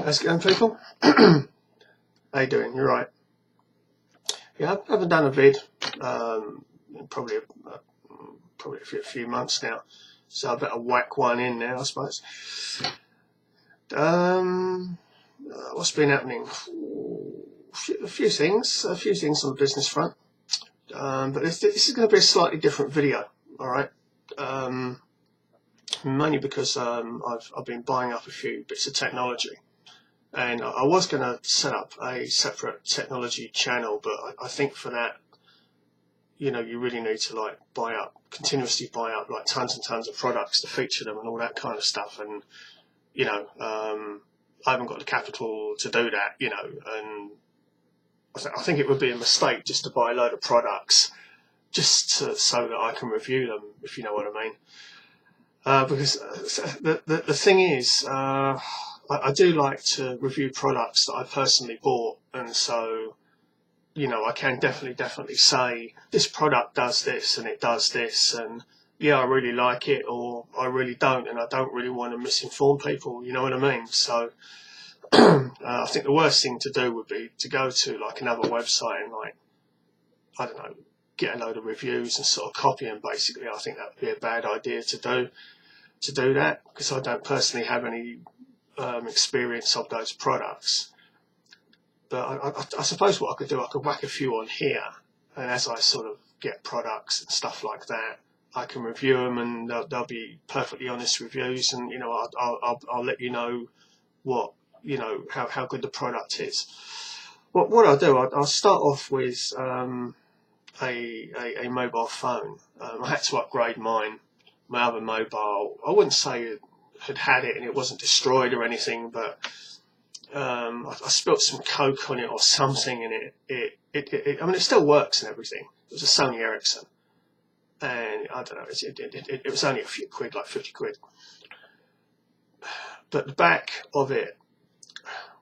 How's it going, people? How you doing? You're right. Yeah, I haven't done a vid probably a few months now, so I better whack one in now, I suppose. What's been happening? A few things on the business front, but this is going to be a slightly different video. All right, mainly because I've been buying up a few bits of technology. And I was going to set up a separate technology channel, but I think for that, you really need to continuously buy up like tons and tons of products to feature them and all that kind of stuff. And I haven't got the capital to do that. And I think it would be a mistake just to buy a load of products so that I can review them, if you know what I mean. Because the thing is. I do like to review products that I personally bought, and so I can definitely say this product does this and it does this, and yeah, I really like it, or I really don't, and I don't really want to misinform people, you know what I mean? So I think the worst thing to do would be to go to like another website and I don't know, get a load of reviews and sort of copy them. Basically, I think that would be a bad idea to do that, because I don't personally have any experience of those products. But I suppose what I could do, I could whack a few on here, and as I sort of get products and stuff like that, I can review them, and they'll be perfectly honest reviews, and I'll let you know what how good the product is. What I'll do, I'll start off with a mobile phone. I had to upgrade my other mobile. I wouldn't say had it and it wasn't destroyed or anything, but I spilt some Coke on it or something, and it still works and everything. It was a Sony Ericsson, and I don't know, it was only a few quid, like 50 quid. But the back of it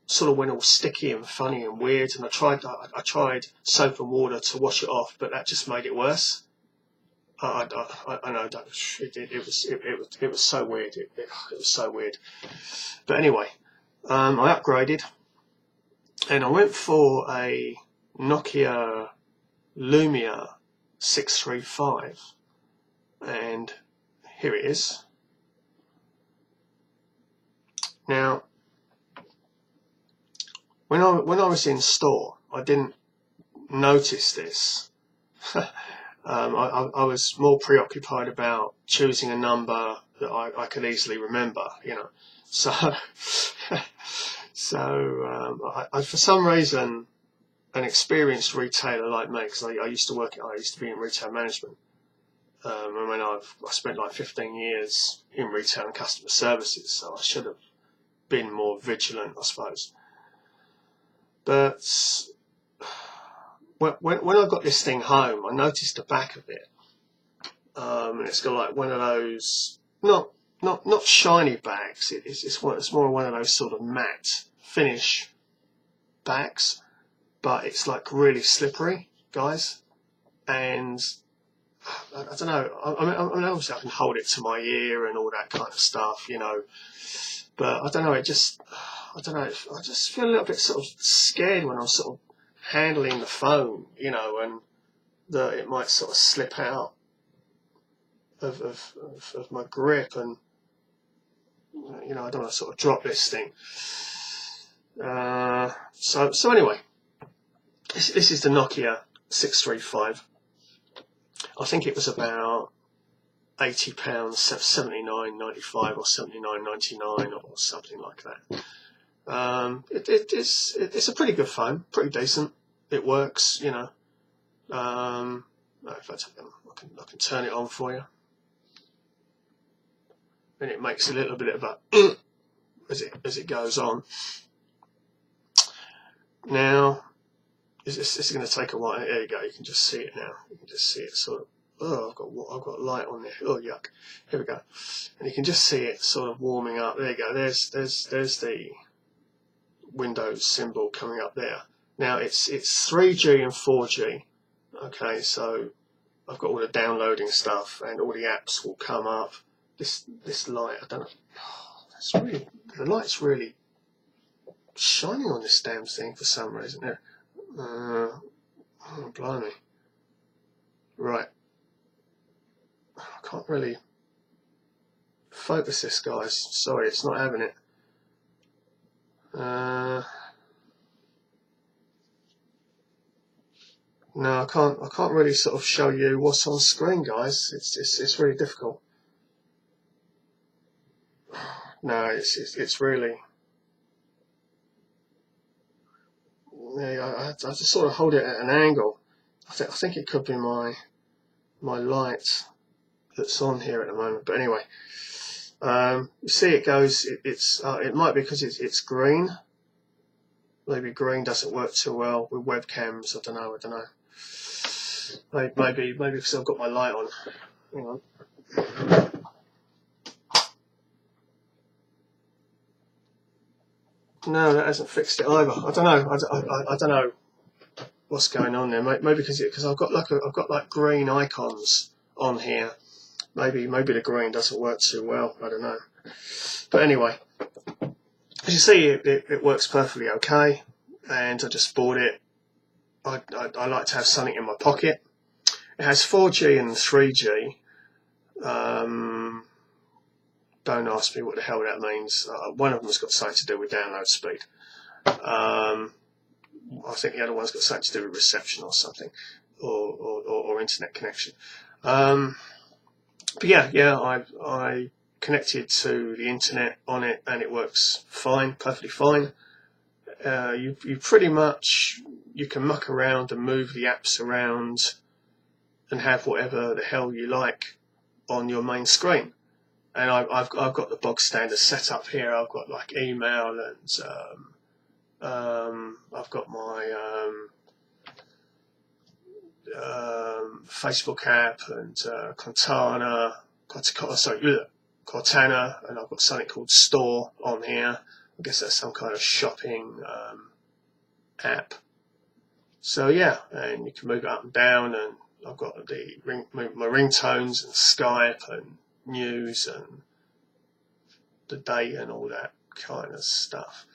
sort of went all sticky and funny and weird, and I tried soap and water to wash it off, but that just made it worse. I know it was so weird. It was so weird. But anyway, I upgraded, and I went for a Nokia Lumia 635, and here it is. Now, when I was in store, I didn't notice this. I was more preoccupied about choosing a number that I could easily remember, So, I for some reason, an experienced retailer like me, because I used to be in retail management, and when I spent like 15 years in retail and customer services, so I should have been more vigilant, I suppose. But when I got this thing home, I noticed the back of it, and it's got like one of those not shiny backs. It's more one of those sort of matte finish backs, but it's like really slippery, guys. And I don't know. I mean, obviously I can hold it to my ear and all that kind of stuff, But I don't know. I just feel a little bit sort of scared when I'm sort of handling the phone, and that it might sort of slip out of my grip, and I don't want to sort of drop this thing. So anyway, this is the Nokia 635. I think it was about £80, £79.95 or £79.99 or something like that. It's a pretty good phone, pretty decent. It works, In fact, I can turn it on for you, and it makes a little bit of a as it goes on. Now, this is going to take a while. There you go. You can just see it now. You can just see it sort of. Oh, I've got light on there. Oh, yuck. Here we go. And you can just see it sort of warming up. There you go. There's the Windows symbol coming up there. Now it's 3G and 4G. Okay, so I've got all the downloading stuff, and all the apps will come up. This light, I don't know. The light's really shining on this damn thing for some reason. There. Oh, blimey. Right. I can't really focus this, guys. Sorry, it's not having it. No, I can't really sort of show you what's on screen, guys. It's really difficult. No, it's really. Yeah, I have to sort of hold it at an angle. I think it could be my light that's on here at the moment. But anyway, you see it goes. It might be because it's green. Maybe green doesn't work too well with webcams. I don't know. Maybe because I've got my light on. Hang on. No, that hasn't fixed it either. I don't know. I don't know what's going on there. Maybe because I've got like green icons on here. Maybe the green doesn't work too well. I don't know. But anyway, as you see, it works perfectly okay. And I just bought it. I like to have something in my pocket. It has 4G and 3G. Don't ask me what the hell that means. One of them's got something to do with download speed. I think the other one's got something to do with reception or something, or internet connection. But yeah, I connected to the internet on it, and it works fine, perfectly fine. You pretty much, you can muck around and move the apps around and have whatever the hell you like on your main screen. And I've got the bog standard setup here. I've got like email, and I've got my Facebook app, and Cortana, and I've got something called Store on here. I guess that's some kind of shopping app. So yeah, and you can move it up and down, and I've got my ringtones and Skype and news and the date and all that kind of stuff.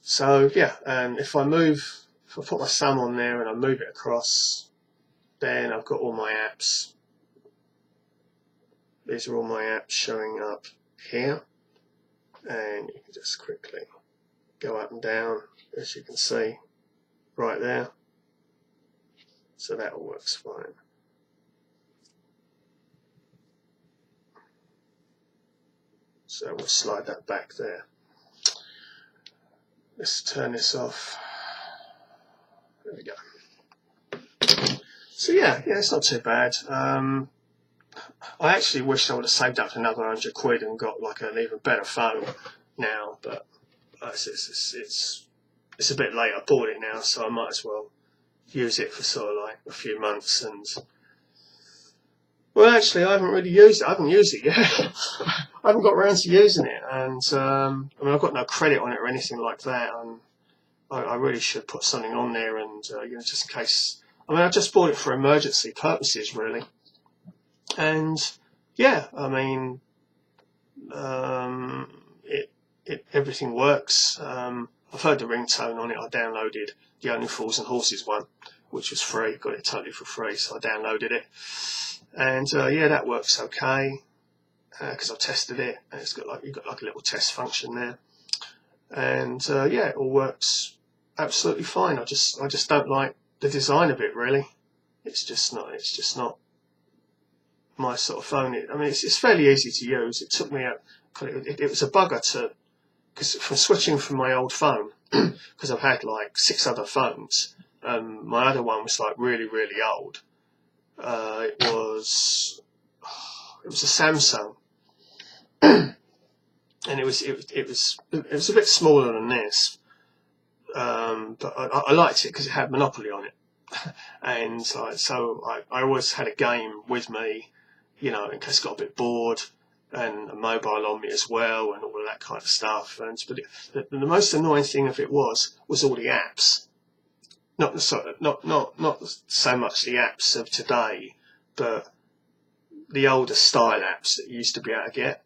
So yeah, and if I put my thumb on there and I move it across, then I've got all my apps. These are all my apps showing up here, and you can just quickly go up and down, as you can see right there. So that all works fine. So we'll slide that back there. Let's turn this off. There we go. So yeah, it's not too bad. I actually wished I would have saved up another 100 quid and got like an even better phone now, but it's a bit late. I bought it now, so I might as well use it for sort of like a few months. And well, actually, I haven't really used it. I haven't used it yet. I haven't got around to using it, and I mean, I've got no credit on it or anything like that, and I really should put something on there, and just in case. I mean, I just bought it for emergency purposes, really, and yeah, I mean, everything works. I've heard the ringtone on it. I downloaded the Only Fools and Horses one, which was free. Got it totally for free, so I downloaded it. And yeah, that works okay because I've tested it, and you've got like a little test function there, and yeah, it all works absolutely fine. I just don't like the design of it, really. It's just not my sort of phone. I mean, it's fairly easy to use. It took me it was a bugger because from switching from my old phone, because I've had like 6 other phones, my other one was like really old. It was a Samsung, and it was a bit smaller than this, but I liked it because it had Monopoly on it, and so I always had a game with me, in case I got a bit bored, and a mobile on me as well, and all of that kind of stuff. But the most annoying thing of it was all the apps. Not so much the apps of today, but the older style apps that you used to be able to get.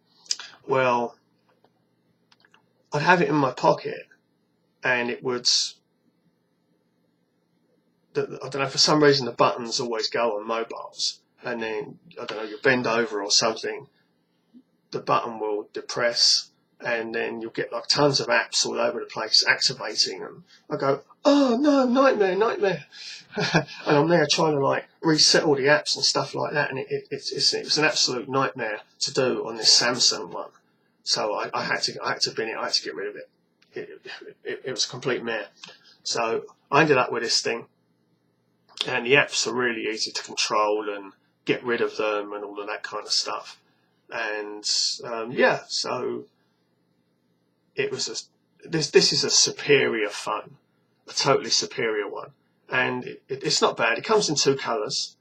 Well, I'd have it in my pocket, and it would, I don't know, for some reason the buttons always go on mobiles, and then, I don't know, you bend over or something, the button will depress, and then you'll get like tons of apps all over the place activating, and I go, oh no, nightmare. And I'm there trying to like reset all the apps and stuff like that, and it was an absolute nightmare to do on this Samsung one. So I had to bin it. I had to get rid of it. It was a complete mare. So I ended up with this thing, and the apps are really easy to control and get rid of them and all of that kind of stuff. And yeah, so it was this is a superior phone, a totally superior one, and it's not bad. It comes in 2 colours.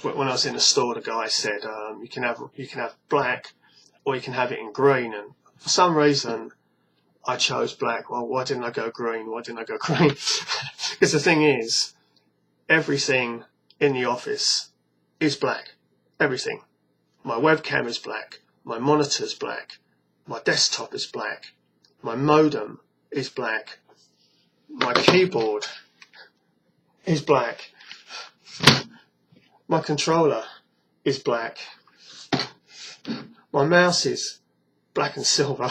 When I was in the store, the guy said you can have black, or you can have it in green, and for some reason I chose black. Well, why didn't I go green? Because the thing is, everything in the office is black. Everything. My webcam is black. My monitor's black. My desktop is black. My modem is black. My keyboard is black. My controller is black. My mouse is black and silver.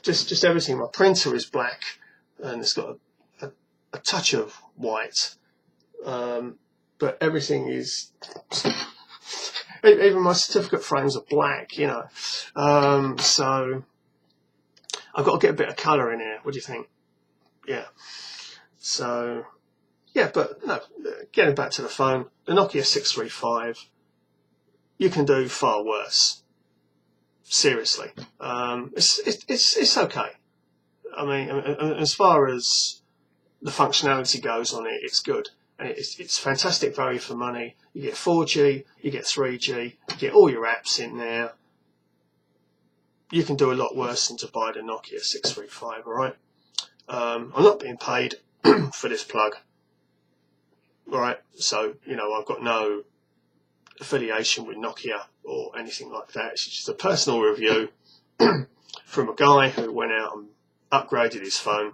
Just everything. My printer is black, and it's got a touch of white. But everything is, even my certificate frames are black, you know. So I've got to get a bit of colour in here. What do you think? Yeah. So yeah, but no. Getting back to the phone, the Nokia 635, you can do far worse. Seriously, it's okay. I mean, as far as the functionality goes on it, it's good. And it's fantastic value for money. You get 4G, you get 3G, you get all your apps in there. You can do a lot worse than to buy the Nokia 635, alright? I'm not being paid for this plug, alright? So, you know, I've got no affiliation with Nokia or anything like that. It's just a personal review from a guy who went out and upgraded his phone.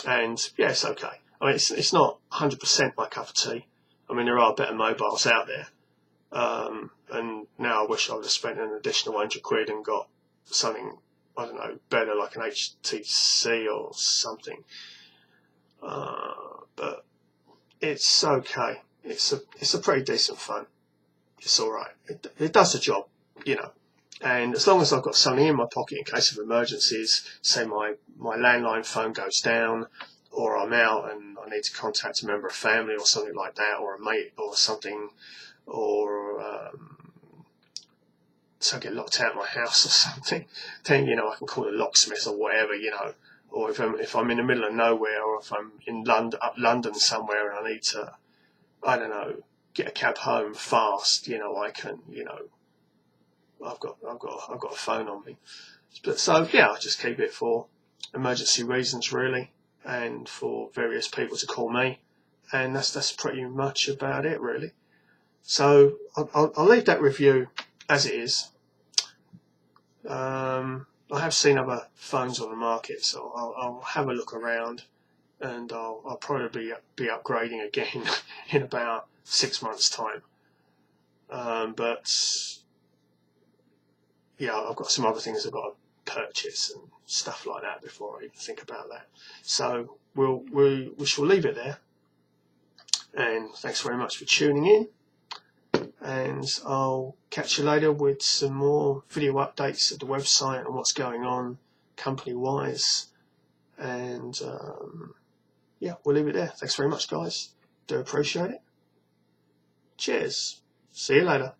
And yeah, it's okay. I mean, it's not 100% my cup of tea. I mean, there are better mobiles out there. And now I wish I would have spent an additional 100 quid and got something, I don't know, better, like an HTC or something. But it's okay. It's a pretty decent phone. It's all right. It does the job, you know. And as long as I've got something in my pocket in case of emergencies, say my landline phone goes down, or I'm out and I need to contact a member of family or something like that, or a mate or something, or so I get locked out of my house or something, then, you know, I can call a locksmith or whatever, you know. Or if I'm in the middle of nowhere, or if I'm in London somewhere and I need to, I don't know, get a cab home fast, you know, I can, you know, I've got a phone on me. But so yeah, I just keep it for emergency reasons really, and for various people to call me, and that's pretty much about it really. So I'll leave that review as it is. I have seen other phones on the market, so I'll have a look around, and I'll probably be upgrading again in about 6 months' time. But yeah, I've got some other things I've got to purchase and stuff like that before I even think about that. So we shall leave it there. And thanks very much for tuning in. And I'll catch you later with some more video updates of the website and what's going on company-wise. And yeah, we'll leave it there. Thanks very much, guys. Do appreciate it. Cheers. See you later.